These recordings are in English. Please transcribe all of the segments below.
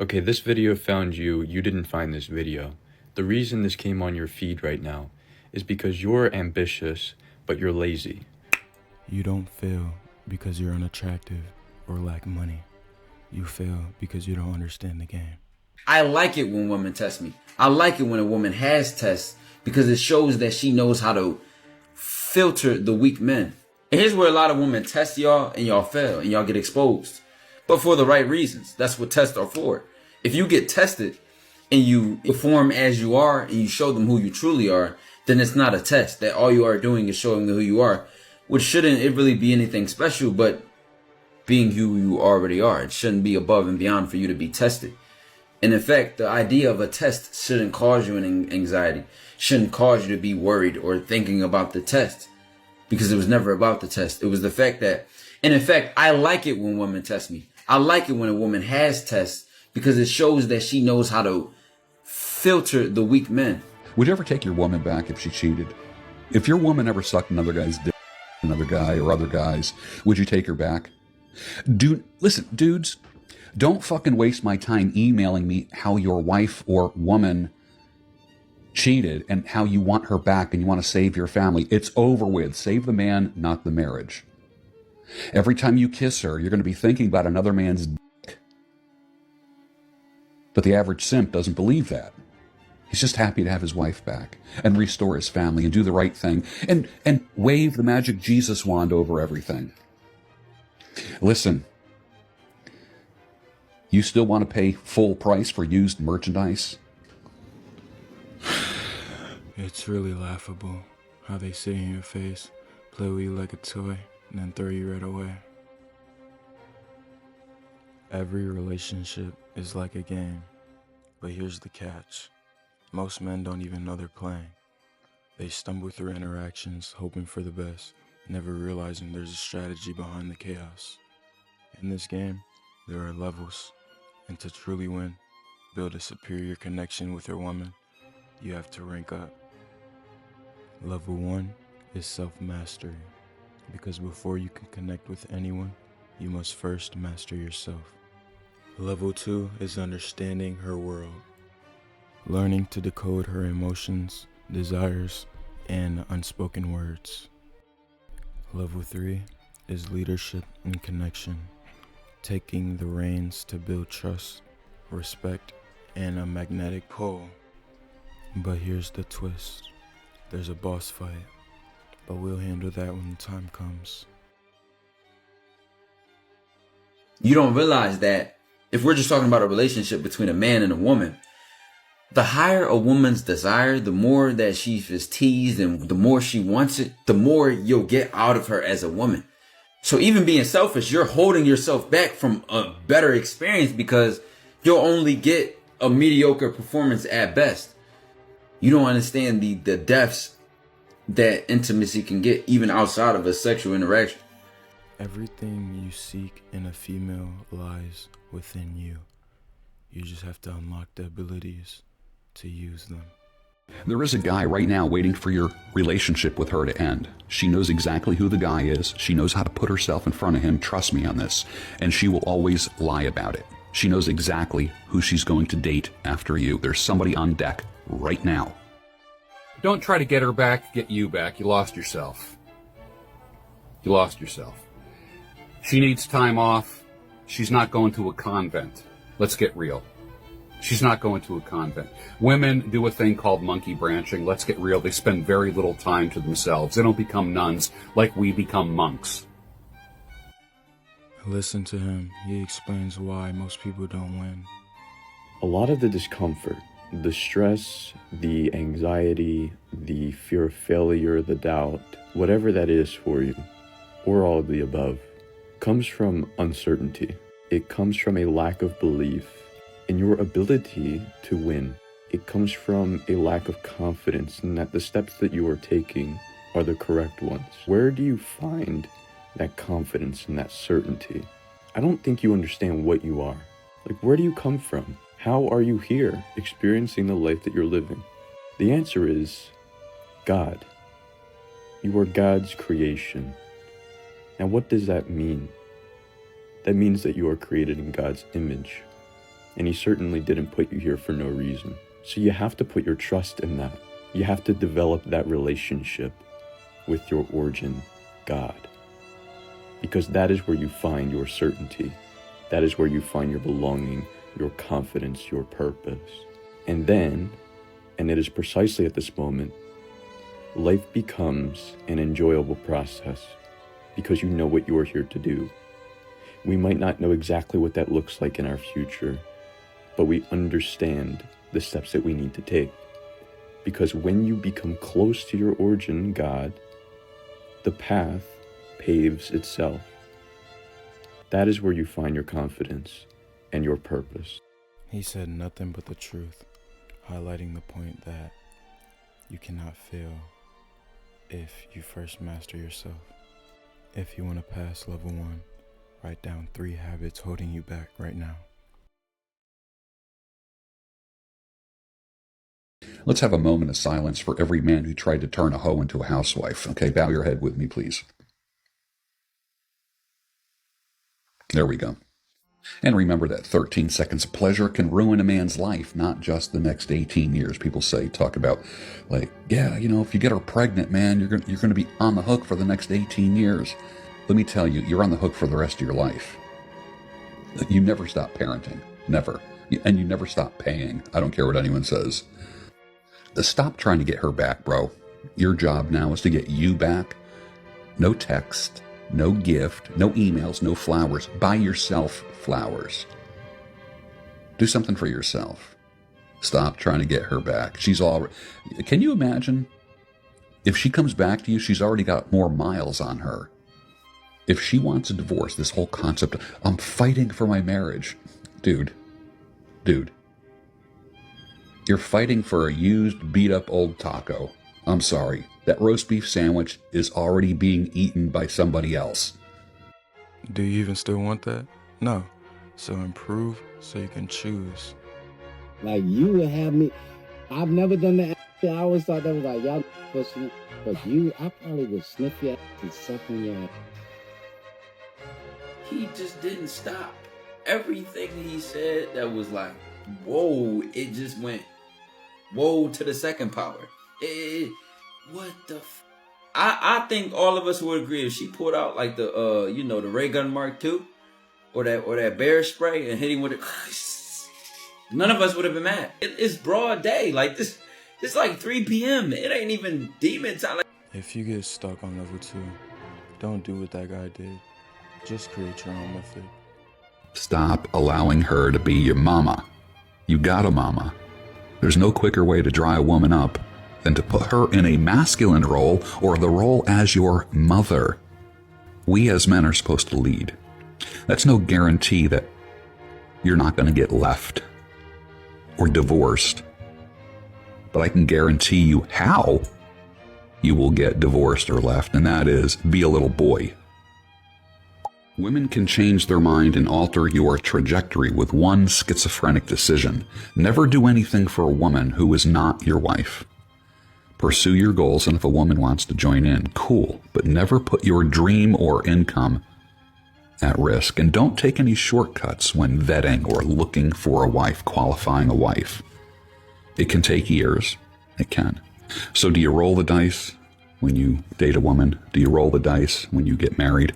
Okay, this video found you. You didn't find this video. The reason this came on your feed right now is because you're ambitious, but you're lazy. You don't fail because you're unattractive or lack money. You fail because you don't understand the game. I like it when women test me. I like it when a woman has tests because it shows that she knows how to filter the weak men. And here's where a lot of women test y'all and y'all fail and y'all get exposed. But for the right reasons. That's what tests are for. If you get tested and you perform as you are and you show them who you truly are, then it's not a test. That all you are doing is showing them who you are, which shouldn't it really be anything special, but being who you already are. It shouldn't be above and beyond for you to be tested. And in fact, the idea of a test shouldn't cause you an anxiety, shouldn't cause you to be worried or thinking about the test, because it was never about the test. It was the fact that, and in fact, I like it when women test me. I like it when a woman has tests because it shows that she knows how to filter the weak men. Would you ever take your woman back if she cheated? If your woman ever sucked another guy's dick, another guy or other guys, would you take her back? Listen, dudes, don't fucking waste my time emailing me how your wife or woman cheated and how you want her back and you want to save your family. It's over with. Save the man, not the marriage. Every time you kiss her, you're going to be thinking about another man's dick. But the average simp doesn't believe that. He's just happy to have his wife back and restore his family and do the right thing and wave the magic Jesus wand over everything. Listen, you still want to pay full price for used merchandise? It's really laughable how they say in your face, play with you like a toy, and then throw you right away. Every relationship is like a game, but here's the catch. Most men don't even know they're playing. They stumble through interactions, hoping for the best, never realizing there's a strategy behind the chaos. In this game, there are levels, and to truly win, build a superior connection with your woman, you have to rank up. Level 1 is self-mastery, because before you can connect with anyone, you must first master yourself. Level 2 is understanding her world, learning to decode her emotions, desires, and unspoken words. Level 3 is leadership and connection, taking the reins to build trust, respect, and a magnetic pull. But here's the twist. There's a boss fight, but we'll handle that when the time comes. You don't realize that if we're just talking about a relationship between a man and a woman, the higher a woman's desire, the more that she is teased and the more she wants it, the more you'll get out of her as a woman. So even being selfish, you're holding yourself back from a better experience because you'll only get a mediocre performance at best. You don't understand the depths that intimacy can get even outside of a sexual interaction. Everything you seek in a female lies within you. You just have to unlock the abilities to use them. There is a guy right now waiting for your relationship with her to end. She knows exactly who the guy is. She knows how to put herself in front of him. Trust me on this. And she will always lie about it. She knows exactly who she's going to date after you. There's somebody on deck right now. Don't try to get her back, get you back. You lost yourself. You lost yourself. She needs time off. She's not going to a convent. Let's get real. She's not going to a convent. Women do a thing called monkey branching. Let's get real. They spend very little time to themselves. They don't become nuns like we become monks. Listen to him. He explains why most people don't win. A lot of the discomfort, the stress, the anxiety, the fear of failure, the doubt, whatever that is for you, or all of the above, comes from uncertainty. It comes from a lack of belief in your ability to win. It comes from a lack of confidence in that the steps that you are taking are the correct ones. Where do you find that confidence and that certainty? I don't think you understand what you are. Like, where do you come from? How are you here experiencing the life that you're living? The answer is God. You are God's creation. Now, what does that mean? That means that you are created in God's image. And he certainly didn't put you here for no reason. So you have to put your trust in that. You have to develop that relationship with your origin, God. Because that is where you find your certainty. That is where you find your belonging, your confidence, your purpose. And then, and it is precisely at this moment, life becomes an enjoyable process because you know what you are here to do. We might not know exactly what that looks like in our future, but we understand the steps that we need to take. Because when you become close to your origin, God, the path paves itself. That is where you find your confidence and your purpose. He said nothing but the truth, highlighting the point that you cannot fail if you first master yourself. If you want to pass level 1, write down 3 habits holding you back right now. Let's have a moment of silence for every man who tried to turn a hoe into a housewife. Okay, bow your head with me, please. There we go. And remember that 13 seconds of pleasure can ruin a man's life, not just the next 18 years. People talk about, like, yeah, you know, if you get her pregnant, man, you're going to be on the hook for the next 18 years. Let me tell you, you're on the hook for the rest of your life. You never stop parenting. Never. And you never stop paying. I don't care what anyone says. Stop trying to get her back, bro. Your job now is to get you back. No text, no gift, no emails, no flowers. Buy yourself flowers. Do something for yourself. Stop trying to get her back. She's already... Can you imagine? If she comes back to you, she's already got more miles on her. If she wants a divorce, this whole concept, I'm fighting for my marriage. Dude. You're fighting for a used, beat-up old taco. I'm sorry. That roast beef sandwich is already being eaten by somebody else. Do you even still want that? No. So improve so you can choose. Like, you would have me... I've never done that. I always thought that was like, y'all pushing. But you, I probably would sniff your ass and suck on your ass. He just didn't stop. Everything he said that was like, whoa, it just went, whoa, to the second power. What the I think all of us would agree if she pulled out like the the ray gun Mark II or that bear spray and hit him with it, none of us would have been mad. It's broad day. Like this, it's like 3 p.m. It ain't even demon time. If you get stuck on level 2, don't do what that guy did. Just create your own method. Stop allowing her to be your mama. You got a mama. There's no quicker way to dry a woman up than to put her in a masculine role or the role as your mother. We as men are supposed to lead. That's no guarantee that you're not going to get left or divorced. But I can guarantee you how you will get divorced or left, and that is be a little boy. Women can change their mind and alter your trajectory with one schizophrenic decision. Never do anything for a woman who is not your wife. Pursue your goals, and if a woman wants to join in, cool, but never put your dream or income at risk. And don't take any shortcuts when vetting or looking for a wife, qualifying a wife. It can take years. It can. So do you roll the dice when you date a woman? Do you roll the dice when you get married?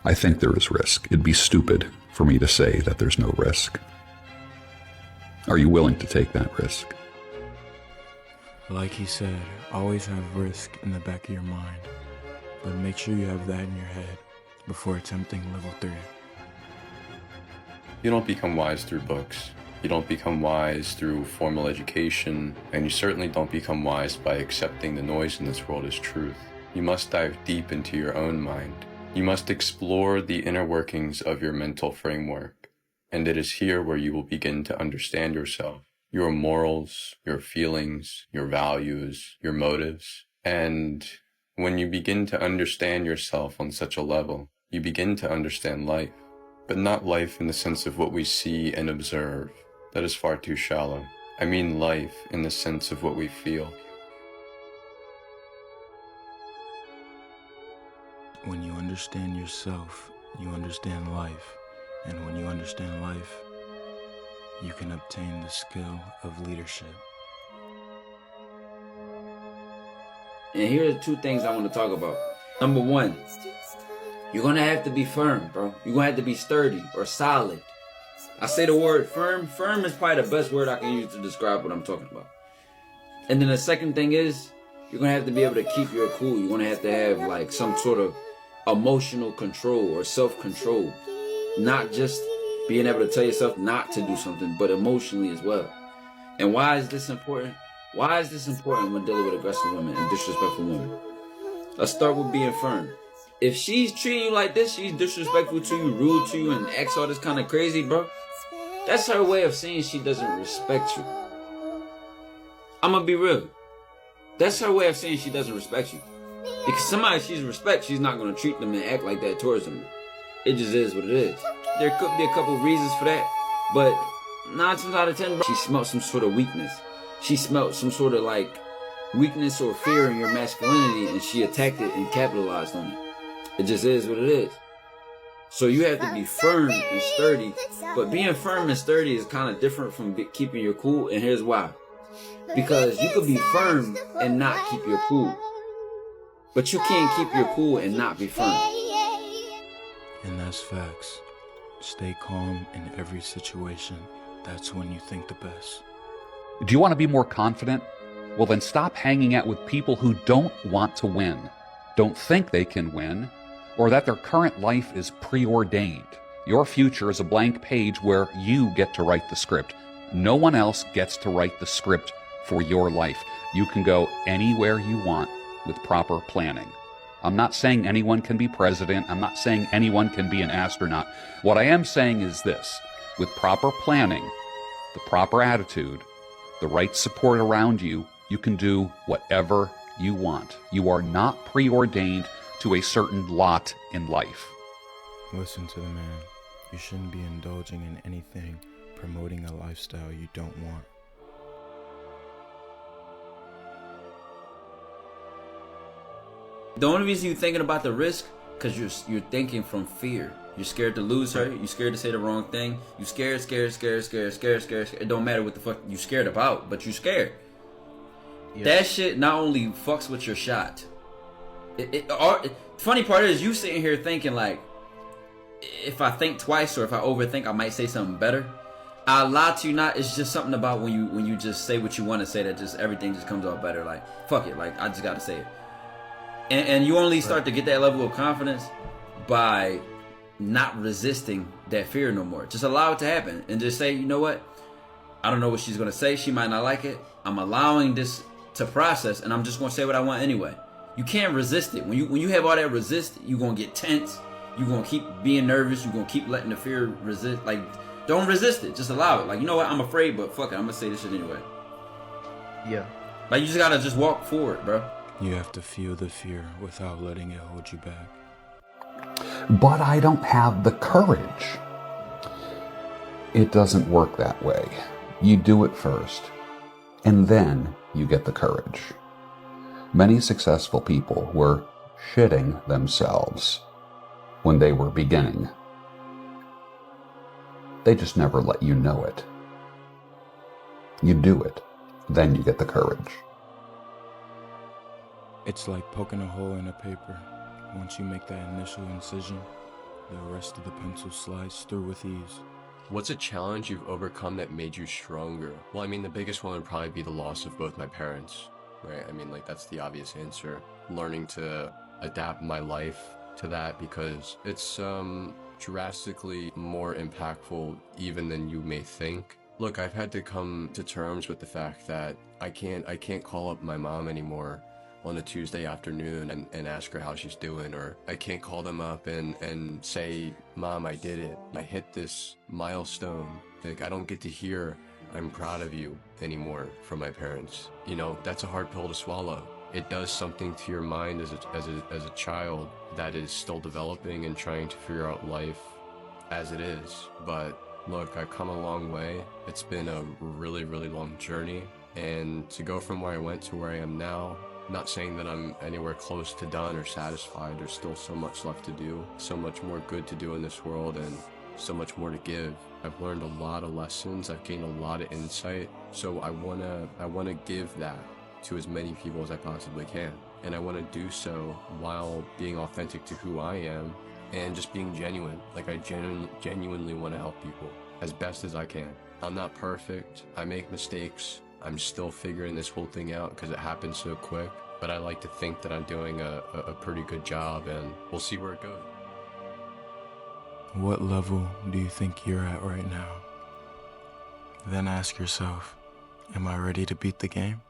I think there is risk. It'd be stupid for me to say that there's no risk. Are you willing to take that risk? Like he said, always have risk in the back of your mind, but make sure you have that in your head before attempting level 3. You don't become wise through books. You don't become wise through formal education, and you certainly don't become wise by accepting the noise in this world as truth. You must dive deep into your own mind. You must explore the inner workings of your mental framework, and it is here where you will begin to understand yourself, your morals, your feelings, your values, your motives. And when you begin to understand yourself on such a level, you begin to understand life, but not life in the sense of what we see and observe. That is far too shallow. I mean life in the sense of what we feel. When you understand yourself, you understand life. And when you understand life, you can obtain the skill of leadership. And here are two things I want to talk about. Number one, you're going to have to be firm, bro. You're going to have to be sturdy or solid. I say the word firm. Firm is probably the best word I can use to describe what I'm talking about. And then the second thing is, you're going to have to be able to keep your cool. You're going to have like some sort of emotional control or self-control. Not just being able to tell yourself not to do something, but emotionally as well. And why is this important? Why is this important when dealing with aggressive women and disrespectful women? Let's start with being firm. If she's treating you like this, she's disrespectful to you, rude to you, and acts all this kind of crazy, bro, that's her way of saying she doesn't respect you. I'm gonna be real. That's her way of saying she doesn't respect you. Because somebody she's respect, she's not gonna treat them and act like that towards them. It just is what it is. There could be a couple reasons for that, but 9 times out of 10, bro, she smelled some sort of weakness. She smelled some sort of like weakness or fear in your masculinity, and she attacked it and capitalized on it. It just is what it is. So you have to be firm and sturdy, but being firm and sturdy is kind of different from keeping your cool, and here's why. Because you could be firm and not keep your cool, but you can't keep your cool and not be firm. And that's facts. Stay calm in every situation. That's when you think the best. Do you want to be more confident? Well, then stop hanging out with people who don't want to win, don't think they can win, or that their current life is preordained. Your future is a blank page where you get to write the script. No one else gets to write the script for your life. You can go anywhere you want with proper planning. I'm not saying anyone can be president. I'm not saying anyone can be an astronaut. What I am saying is this: with proper planning, the proper attitude, the right support around you, you can do whatever you want. You are not preordained to a certain lot in life. Listen to the man. You shouldn't be indulging in anything promoting a lifestyle you don't want. The only reason you're thinking about the risk, because you're thinking from fear. You're scared to lose her. You're scared to say the wrong thing. You scared. It don't matter what the fuck you scared about, but you scared. Yes. That shit not only fucks with your shot. Funny part is you sitting here thinking like, if I think twice or if I overthink, I might say something better. I lie to you not. It's just something about when you just say what you want to say that just everything just comes out better. Like fuck it. Like I just gotta say it. And you only start to get that level of confidence by not resisting that fear no more. Just allow it to happen and just say, you know what? I don't know what she's gonna say. She might not like it. I'm allowing this to process, and I'm just gonna say what I want anyway. You can't resist it. When you have all that resist, you're gonna get tense. You're gonna keep being nervous. You're gonna keep letting the fear resist. Like, don't resist it. Just allow it. Like, you know what? I'm afraid, but fuck it. I'm gonna say this shit anyway. Yeah. Like, you just gotta just walk forward, bro. You have to feel the fear without letting it hold you back. But I don't have the courage. It doesn't work that way. You do it first, and then you get the courage. Many successful people were shitting themselves when they were beginning. They just never let you know it. You do it, then you get the courage. It's like poking a hole in a paper. Once you make that initial incision, the rest of the pencil slides through with ease. What's a challenge you've overcome that made you stronger? Well, I mean, the biggest one would probably be the loss of both my parents, right? I mean, like, that's the obvious answer. Learning to adapt my life to that, because it's drastically more impactful even than you may think. Look, I've had to come to terms with the fact that I can't call up my mom anymore on a Tuesday afternoon and ask her how she's doing, or I can't call them up and say, Mom, I did it. I hit this milestone. Like, I don't get to hear, I'm proud of you anymore from my parents. You know, that's a hard pill to swallow. It does something to your mind as a child that is still developing and trying to figure out life as it is. But look, I've come a long way. It's been a really, really long journey. And to go from where I went to where I am now, not saying that I'm anywhere close to done or satisfied. There's still so much left to do, so much more good to do in this world, and so much more to give. I've learned a lot of lessons. I've gained a lot of insight. So I wanna give that to as many people as I possibly can. And I want to do so while being authentic to who I am and just being genuine. Like I genuinely want to help people as best as I can. I'm not perfect. I make mistakes. I'm still figuring this whole thing out because it happens so quick. But I like to think that I'm doing a pretty good job, and we'll see where it goes. What level do you think you're at right now? Then ask yourself, am I ready to beat the game?